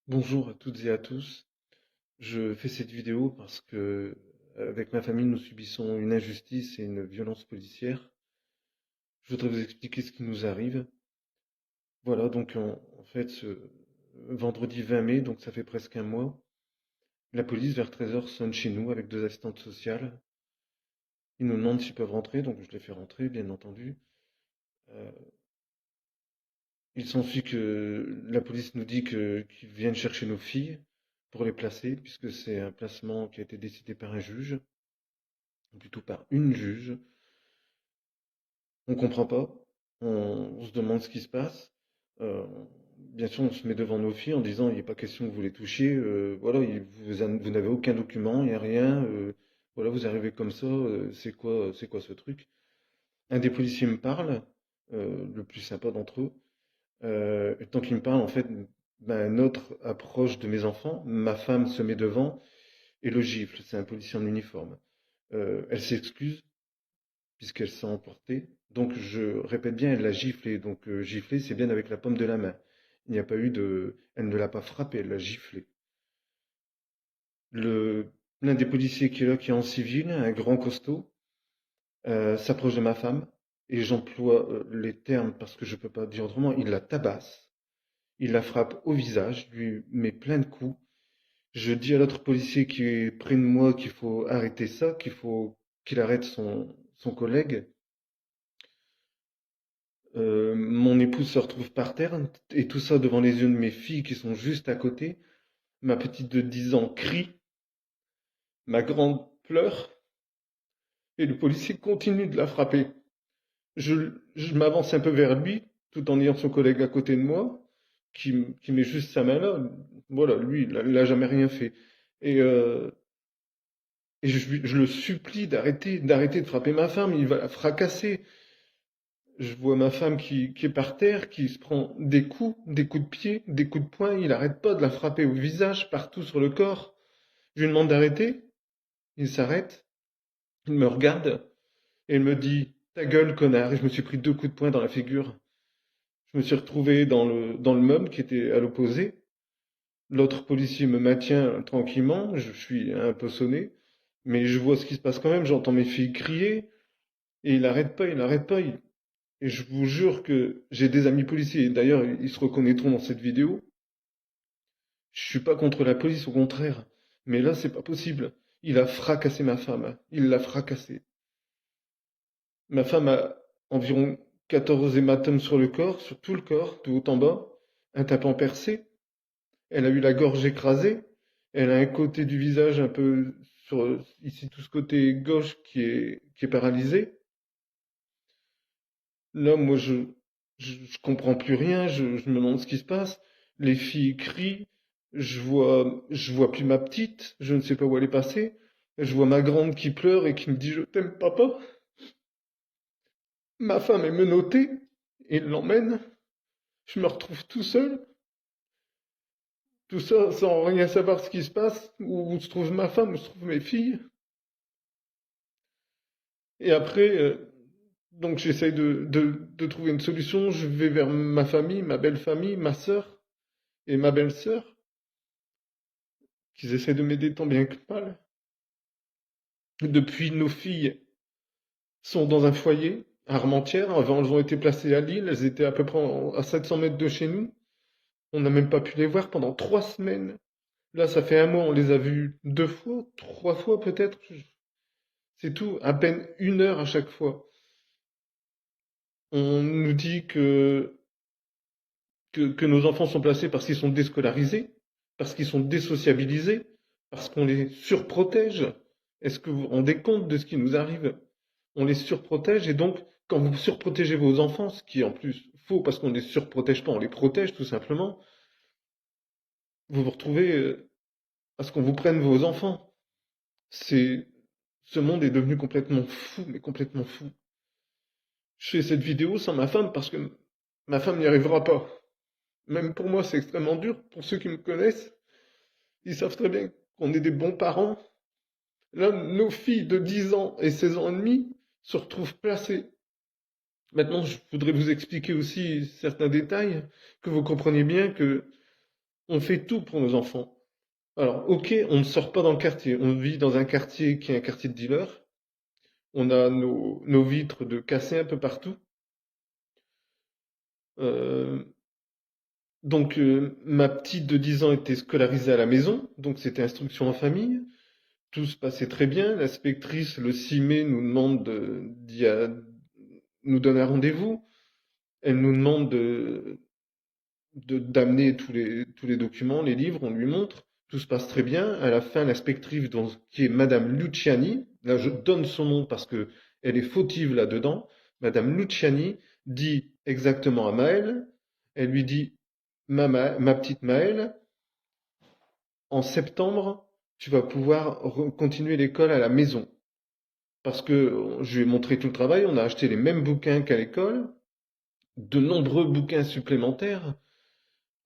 Bonjour à toutes et à tous. Je fais cette vidéo parce que, avec ma famille, nous subissons une injustice et une violence policière. Je voudrais vous expliquer ce qui nous arrive. Voilà, donc en fait, ce vendredi 20 mai, donc ça fait presque un mois, la police vers 13h sonne chez nous avec deux assistantes sociales. Ils nous demandent s'ils peuvent rentrer, donc je les fais rentrer, bien entendu. Euh, il s'ensuit que la police nous dit qu'ils viennent chercher nos filles pour les placer, puisque c'est un placement qui a été décidé par un juge, ou plutôt par une juge. On comprend pas, on se demande ce qui se passe. Euh, Bien sûr, on se met devant nos filles en disant il n'est pas question que vous les touchiez. Voilà, vous n'avez aucun document, il n'y a rien. Voilà, vous arrivez comme ça. C'est quoi ce truc? Un des policiers me parle, le plus sympa d'entre eux. Et tant qu'il me parle, en fait, ben, un autre approche de mes enfants. Ma femme se met devant et le gifle. C'est un policier en uniforme. Elle s'excuse puisqu'elle s'est emportée. Donc je répète bien, elle l'a giflé. Donc giflé, c'est bien avec la paume de la main. Il n'y a pas eu de... Elle ne l'a pas frappé, elle l'a giflé. Le... L'un des policiers qui est là, qui est en civil, un grand costaud, s'approche de ma femme, et j'emploie les termes parce que je peux pas dire autrement, il la tabasse, il la frappe au visage, lui met plein de coups. Je dis à l'autre policier qui est près de moi qu'il faut arrêter ça, qu'il arrête son collègue. Mon épouse se retrouve par terre, et tout ça devant les yeux de mes filles qui sont juste à côté. Ma petite de 10 ans crie, ma grande pleure, et le policier continue de la frapper. Je m'avance un peu vers lui, tout en ayant son collègue à côté de moi, qui met juste sa main là. Voilà, lui, il a jamais rien fait. Et, euh, et je le supplie d'arrêter de frapper ma femme, il va la fracasser. Je vois ma femme qui est par terre, qui se prend des coups de pied, des coups de poing. Il n'arrête pas de la frapper au visage, partout sur le corps. Je lui demande d'arrêter. Il s'arrête. Il me regarde et il me dit ta gueule, connard. Et je me suis pris deux coups de poing dans la figure. Je me suis retrouvé dans le meuble qui était à l'opposé. L'autre policier me maintient tranquillement. Je suis un peu sonné. Mais je vois ce qui se passe quand même. J'entends mes filles crier. Et il n'arrête pas, il n'arrête pas. Et je vous jure que j'ai des amis policiers, et d'ailleurs ils se reconnaîtront dans cette vidéo. Je suis pas contre la police, au contraire. Mais là, c'est pas possible. Il a fracassé ma femme. Il l'a fracassée. Ma femme a environ 14 hématomes sur le corps, sur tout le corps, de haut en bas. Un tympan percé. Elle a eu la gorge écrasée. Elle a un côté du visage un peu sur ici tout ce côté gauche qui est paralysé. Là, moi, je comprends plus rien, je me demande ce qui se passe. Les filles crient, je vois plus ma petite, je ne sais pas où elle est passée. Je vois ma grande qui pleure et qui me dit je t'aime papa. Ma femme est menottée et l'emmène. Je me retrouve tout seul, tout ça sans rien savoir ce qui se passe, où se trouve ma femme, où se trouvent mes filles. Et après, donc j'essaye de trouver une solution. Je vais vers ma famille, ma belle famille, ma sœur et ma belle-sœur, qu'ils essaient de m'aider tant bien que mal. Depuis, nos filles sont dans un foyer à Armentières. Avant, elles ont été placées à Lille. Elles étaient à peu près à 700 mètres de chez nous. On n'a même pas pu les voir pendant 3 semaines. Là, ça fait un mois, on les a vues 2 fois, 3 fois peut-être. C'est tout, à peine 1 heure à chaque fois. On nous dit que nos enfants sont placés parce qu'ils sont déscolarisés, parce qu'ils sont désociabilisés, parce qu'on les surprotège. Est-ce que vous vous rendez compte de ce qui nous arrive? On les surprotège et donc, quand vous surprotégez vos enfants, ce qui est en plus faux parce qu'on ne les surprotège pas, on les protège tout simplement, vous vous retrouvez à ce qu'on vous prenne vos enfants. C'est, ce monde est devenu complètement fou, mais complètement fou. Je fais cette vidéo sans ma femme parce que ma femme n'y arrivera pas. Même pour moi, c'est extrêmement dur. Pour ceux qui me connaissent, ils savent très bien qu'on est des bons parents. Là, nos filles de 10 ans et 16 ans et demi se retrouvent placées. Maintenant, je voudrais vous expliquer aussi certains détails, que vous compreniez bien que On fait tout pour nos enfants. Alors, ok, on ne sort pas dans le quartier. On vit dans un quartier qui est un quartier de dealers. On a nos vitres de cassées un peu partout. Euh, donc, ma petite de 10 ans était scolarisée à la maison, donc c'était instruction en famille. Tout se passait très bien. L'inspectrice, le 6 mai, nous demande nous donne un rendez-vous. Elle nous demande d'amener tous les documents, les livres, on lui montre. Tout se passe très bien. À la fin, l'inspectrice, qui est Madame Luciani, là je donne son nom parce que elle est fautive là-dedans, Madame Luciani dit exactement à Maëlle, elle lui dit, ma petite Maëlle, en septembre, tu vas pouvoir continuer l'école à la maison. Parce que je lui ai montré tout le travail, on a acheté les mêmes bouquins qu'à l'école, de nombreux bouquins supplémentaires.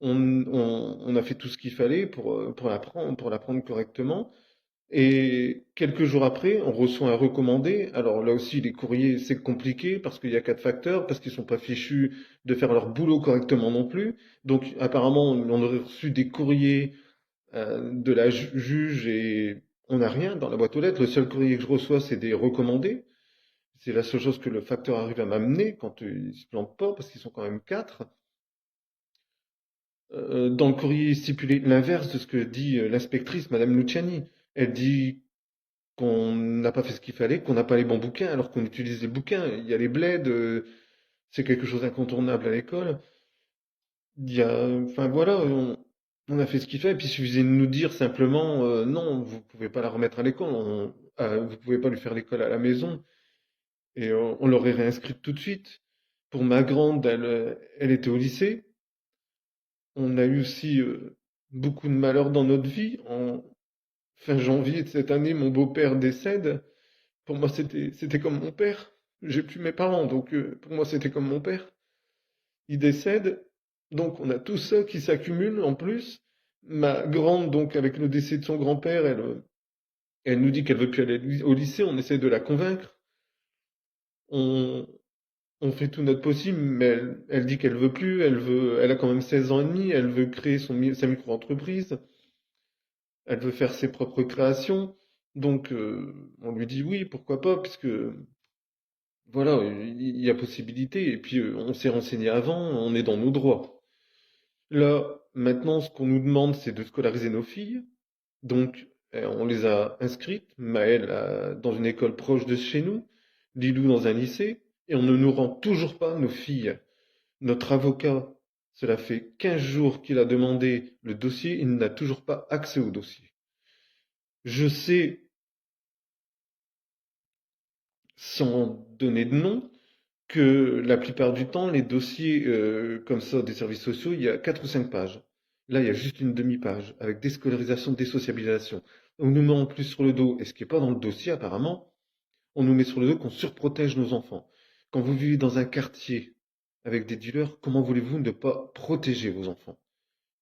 On a fait tout ce qu'il fallait pour l'apprendre correctement. Et quelques jours après, on reçoit un recommandé. Alors là aussi, les courriers, c'est compliqué parce qu'il y a 4 facteurs, parce qu'ils sont pas fichus de faire leur boulot correctement non plus. Donc apparemment, on aurait reçu des courriers de la juge et on n'a rien dans la boîte aux lettres. Le seul courrier que je reçois, c'est des recommandés. C'est la seule chose que le facteur arrive à m'amener quand il se plante pas, parce qu'ils sont quand même 4. Dans le courrier stipulé l'inverse de ce que dit l'inspectrice, Madame Luciani. Elle dit qu'on n'a pas fait ce qu'il fallait, qu'on n'a pas les bons bouquins, alors qu'on utilise les bouquins. Il y a les bleds, c'est quelque chose d'incontournable à l'école. Enfin voilà, on a fait ce qu'il fait, et puis il suffisait de nous dire simplement, non, vous pouvez pas la remettre à l'école, vous pouvez pas lui faire l'école à la maison, et on l'aurait réinscrite tout de suite. Pour ma grande, elle était au lycée. On a eu aussi beaucoup de malheurs dans notre vie. En fin janvier de cette année, mon beau-père décède. Pour moi, c'était comme mon père. J'ai plus mes parents, donc pour moi, c'était comme mon père. Il décède, donc on a tout ça qui s'accumule en plus. Ma grande, donc avec le décès de son grand-père, elle nous dit qu'elle veut plus aller au lycée. On essaie de la convaincre. On, on fait tout notre possible, mais elle dit qu'elle veut plus. Elle a quand même 16 ans et demi. Elle veut créer sa micro-entreprise. Elle veut faire ses propres créations. Donc, on lui dit oui, pourquoi pas, puisque voilà, il y a possibilité. Et puis, on s'est renseigné avant, on est dans nos droits. Là, maintenant, ce qu'on nous demande, c'est de scolariser nos filles. Donc, on les a inscrites. Maëlle dans une école proche de chez nous, Lilou dans un lycée, et on ne nous rend toujours pas nos filles. Notre avocat, cela fait 15 jours qu'il a demandé le dossier, il n'a toujours pas accès au dossier. Je sais, sans donner de nom, que la plupart du temps, les dossiers comme ça des services sociaux, il y a 4 ou 5 pages. Là, il y a juste une demi-page avec déscolarisation, désociabilisation. On nous met en plus sur le dos, et ce qui n'est pas dans le dossier apparemment, on nous met sur le dos qu'on surprotège nos enfants. Quand vous vivez dans un quartier avec des dealers, comment voulez-vous ne pas protéger vos enfants?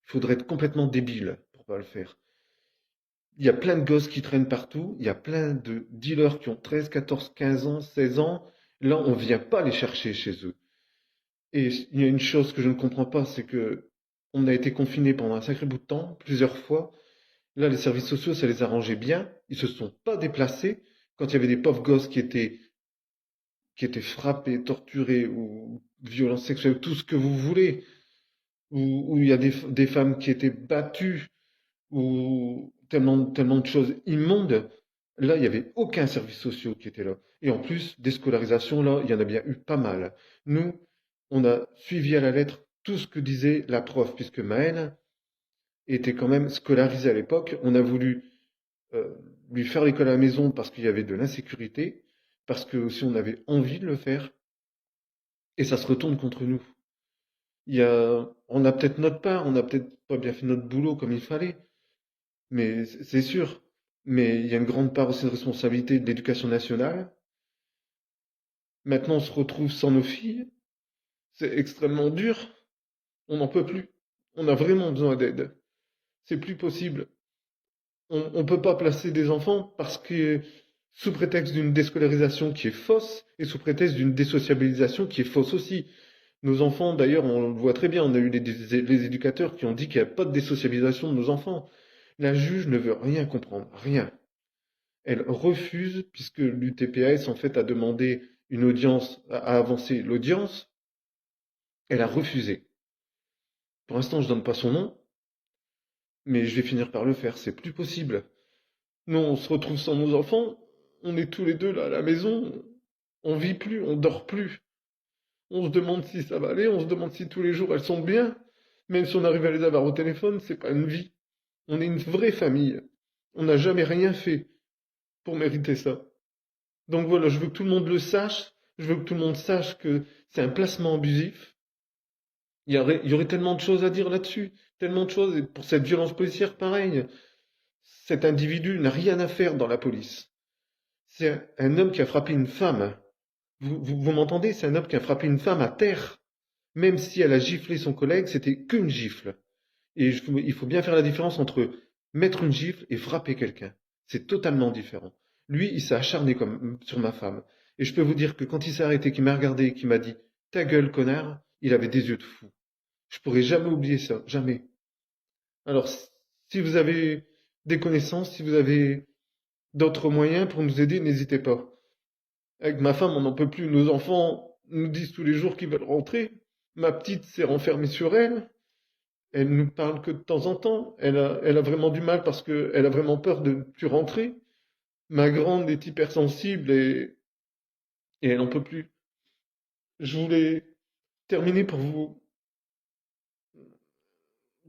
Il faudrait être complètement débile pour pas le faire. Il y a plein de gosses qui traînent partout, il y a plein de dealers qui ont 13, 14, 15 ans, 16 ans. Là, on vient pas les chercher chez eux. Et il y a une chose que je ne comprends pas, c'est que on a été confinés pendant un sacré bout de temps, plusieurs fois. Là, les services sociaux, ça les arrangeait bien. Ils se sont pas déplacés quand il y avait des pauvres gosses qui étaient frappés, torturés ou violences sexuelles, tout ce que vous voulez, où il y a des femmes qui étaient battues, ou tellement de choses immondes. Là, il n'y avait aucun service social qui était là. Et en plus, des scolarisations, là, il y en a bien eu pas mal. Nous, on a suivi à la lettre tout ce que disait la prof, puisque Maëlle était quand même scolarisée à l'époque. On a voulu euh, lui faire l'école à la maison parce qu'il y avait de l'insécurité, parce que aussi on avait envie de le faire, et ça se retourne contre nous. On a peut-être notre part, on n'a peut-être pas bien fait notre boulot comme il fallait, mais c'est sûr. Mais il y a une grande part aussi de responsabilité de l'éducation nationale. Maintenant, on se retrouve sans nos filles. C'est extrêmement dur. On n'en peut plus. On a vraiment besoin d'aide. C'est plus possible. On ne peut pas placer des enfants parce que sous prétexte d'une déscolarisation qui est fausse et sous prétexte d'une désociabilisation qui est fausse aussi. Nos enfants, d'ailleurs, on le voit très bien, on a eu les éducateurs qui ont dit qu'il n'y a pas de désocialisation de nos enfants. La juge ne veut rien comprendre, rien. Elle refuse, puisque l'UTPAS, en fait, a demandé une audience, a avancé l'audience, elle a refusé. Pour l'instant, je donne pas son nom, mais je vais finir par le faire, c'est plus possible. Nous, on se retrouve sans nos enfants, on est tous les deux là à la maison, on vit plus, on dort plus. On se demande si ça va aller, on se demande si tous les jours elles sont bien. Même si on arrive à les avoir au téléphone, c'est pas une vie. On est une vraie famille. On n'a jamais rien fait pour mériter ça. Donc voilà, je veux que tout le monde le sache. Je veux que tout le monde sache que c'est un placement abusif. Il y aurait tellement de choses à dire là-dessus. Tellement de choses. Et pour cette violence policière, pareil. Cet individu n'a rien à faire dans la police. C'est un homme qui a frappé une femme. Vous m'entendez? C'est un homme qui a frappé une femme à terre. Même si elle a giflé son collègue, c'était qu'une gifle. Et il faut bien faire la différence entre mettre une gifle et frapper quelqu'un. C'est totalement différent. Lui, il s'est acharné comme sur ma femme. Et je peux vous dire que quand il s'est arrêté, qu'il m'a regardé et qu'il m'a dit «Ta gueule, connard», il avait des yeux de fou. Je pourrai jamais oublier ça, jamais. Alors, si vous avez des connaissances, si vous avez d'autres moyens pour nous aider, n'hésitez pas. Avec ma femme, on n'en peut plus. Nos enfants nous disent tous les jours qu'ils veulent rentrer. Ma petite s'est renfermée sur elle. Elle nous parle que de temps en temps. Elle a vraiment du mal parce qu'elle a vraiment peur de ne plus rentrer. Ma grande est hypersensible et elle n'en peut plus. Je voulais terminer pour vous,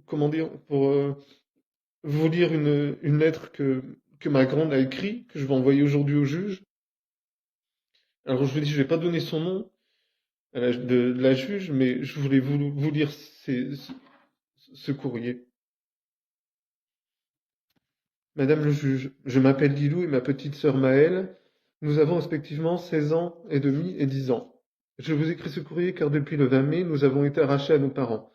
comment dire, pour vous lire une lettre que ma grande a écrite, que je vais envoyer aujourd'hui au juge. Alors je vous dis, je vais pas donner son nom de la juge, mais je voulais vous lire ce courrier. Madame le juge, je m'appelle Lilou et ma petite sœur Maëlle. Nous avons respectivement 16 ans et demi et 10 ans. Je vous écris ce courrier car depuis le 20 mai, nous avons été arrachés à nos parents.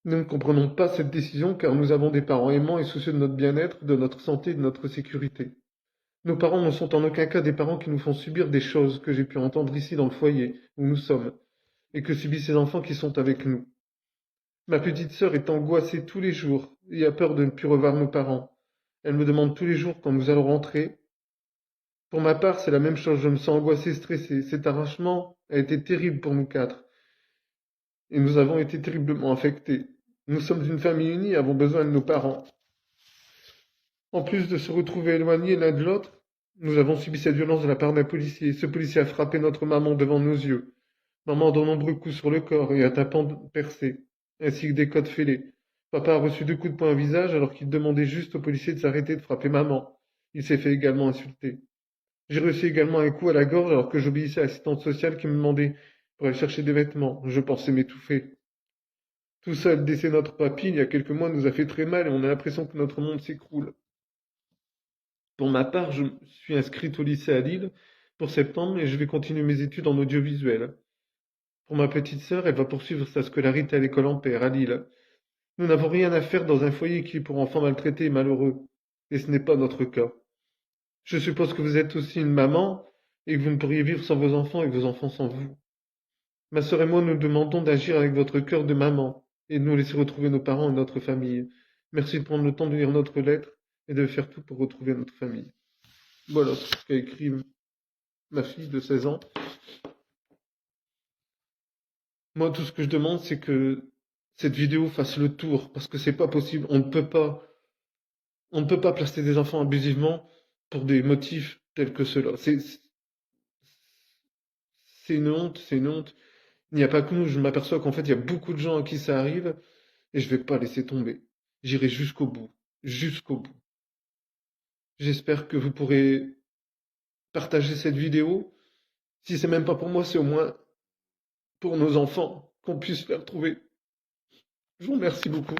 Nous ne comprenons pas cette décision car nous avons des parents aimants et soucieux de notre bien-être, de notre santé et de notre sécurité. Nos parents ne sont en aucun cas des parents qui nous font subir des choses que j'ai pu entendre ici dans le foyer où nous sommes et que subissent ces enfants qui sont avec nous. Ma petite sœur est angoissée tous les jours et a peur de ne plus revoir nos parents. Elle me demande tous les jours quand nous allons rentrer. Pour ma part, c'est la même chose, je me sens angoissé, stressé. Cet arrachement a été terrible pour nous quatre, et nous avons été terriblement affectés. Nous sommes une famille unie et avons besoin de nos parents. En plus de se retrouver éloignés l'un de l'autre, nous avons subi cette violence de la part d'un policier. Ce policier a frappé notre maman devant nos yeux. Maman a de nombreux coups sur le corps et un tympan percé, ainsi que des côtes fêlées. Papa a reçu 2 coups de poing au visage alors qu'il demandait juste au policier de s'arrêter de frapper maman. Il s'est fait également insulter. J'ai reçu également un coup à la gorge alors que j'obéissais à l'assistante sociale qui me demandait pour aller chercher des vêtements. Je pensais m'étouffer. Tout ça, le décès de notre papy, il y a quelques mois, nous a fait très mal et on a l'impression que notre monde s'écroule. Pour ma part, je me suis inscrite au lycée à Lille pour septembre et je vais continuer mes études en audiovisuel. Pour ma petite sœur, elle va poursuivre sa scolarité à l'école Ampère à Lille. Nous n'avons rien à faire dans un foyer qui est pour enfants maltraités et malheureux. Et ce n'est pas notre cas. Je suppose que vous êtes aussi une maman et que vous ne pourriez vivre sans vos enfants et vos enfants sans vous. Ma sœur et moi nous demandons d'agir avec votre cœur de maman et de nous laisser retrouver nos parents et notre famille. Merci de prendre le temps de lire notre lettre et de faire tout pour retrouver notre famille. Voilà ce qu'a écrit ma fille de 16 ans. Moi, tout ce que je demande, c'est que cette vidéo fasse le tour, parce que c'est pas possible. On ne peut pas placer des enfants abusivement pour des motifs tels que cela. C'est une honte, c'est une honte. Il n'y a pas que nous, je m'aperçois qu'en fait, il y a beaucoup de gens à qui ça arrive, et je vais pas laisser tomber. J'irai jusqu'au bout, jusqu'au bout. J'espère que vous pourrez partager cette vidéo. Si c'est même pas pour moi, c'est au moins pour nos enfants, qu'on puisse les retrouver. Je vous remercie beaucoup.